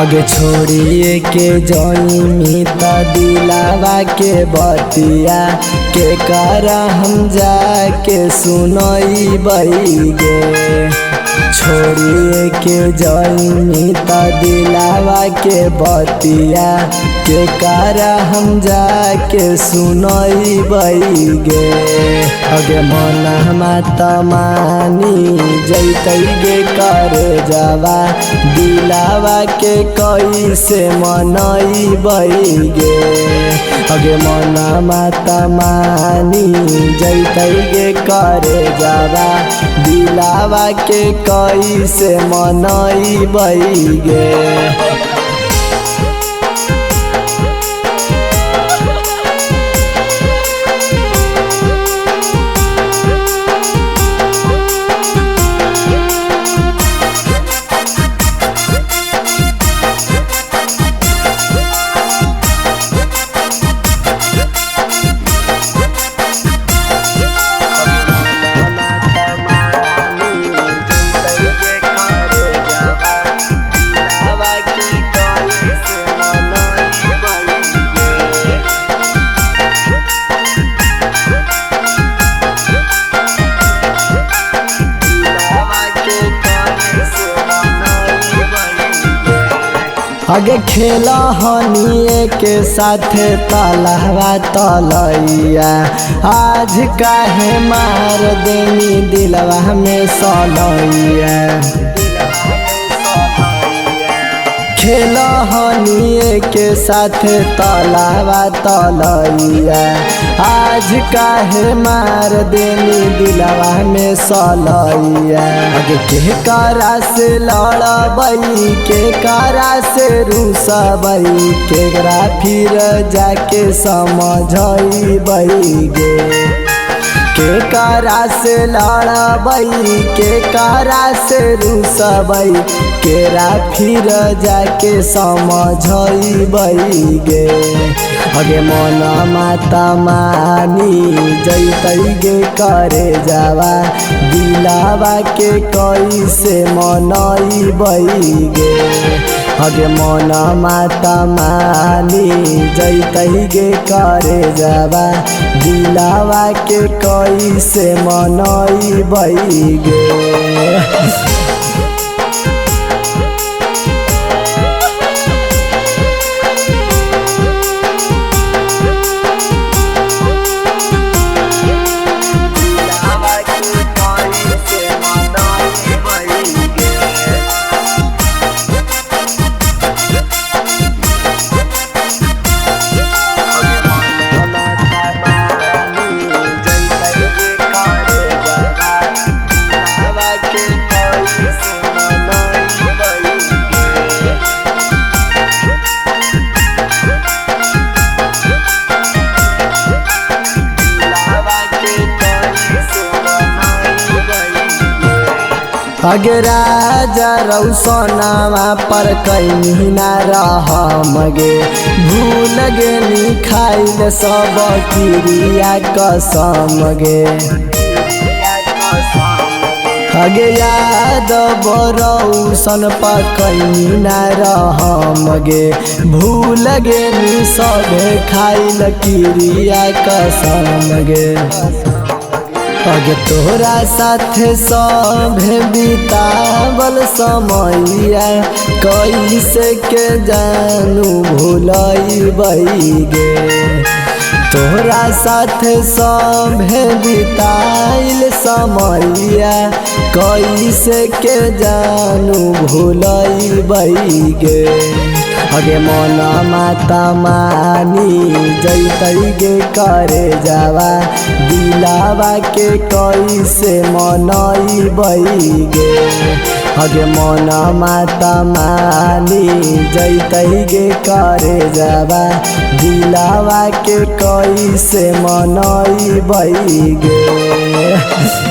अगे छोड़िए के जईमी त दिलावा के बतिया के करा हम जाके सुनई गे। छोड़िए के जईमी त दिलावा के बतिया के करा हम जाके सुनई गे। अगे मन तमानी जैतै गे कर जावा दिलावा के कैसे मनई गे। अगे मन तमानी जैतै गे कर जावा दिलावा के कैसे मनई गे। अगे खेला हनिए के साथ तलहवा तलैया आज काहे मार देनी दिलवा में सलैया। खेला हनिए के साथ तलहवा तलैया आज काहे मार देनी दिलवा में सलैया। अगे के करा से लड़बई के करा से रूसबई केकरा फिर जाके समझई गे। के करा से लड़बई के करा से रूसबई केरा फिर जाके समझई गे। अगे मन तमानी जैतै गे करे जावा दिलावा के कैसे मनई गे। अगे मन तमानी जैतै गे करे जावा दिलावा के कैसे मनई गे। अगे राजा रौसनावा पर कहीं ना रहमगे भूल गे खाइल सब क्रिया कसम गे। अगे याद बरौसन पर कहीं ना रहमगे भूल गे सब खाइल क्रिया कसम गे। अगे तोरा साथे सभे बितावल समैया कैसे के जानू भूलई गे। तोरा साथे सभे बिताइल समैया कैसे के जानू भूलई गे। अगे मन तमानी जैतै गे करे जावा दिलावा के कैसे मनई गे। अगे मन तमानी जैतै गे करे जावा दिलावा के कैसे मनई गे।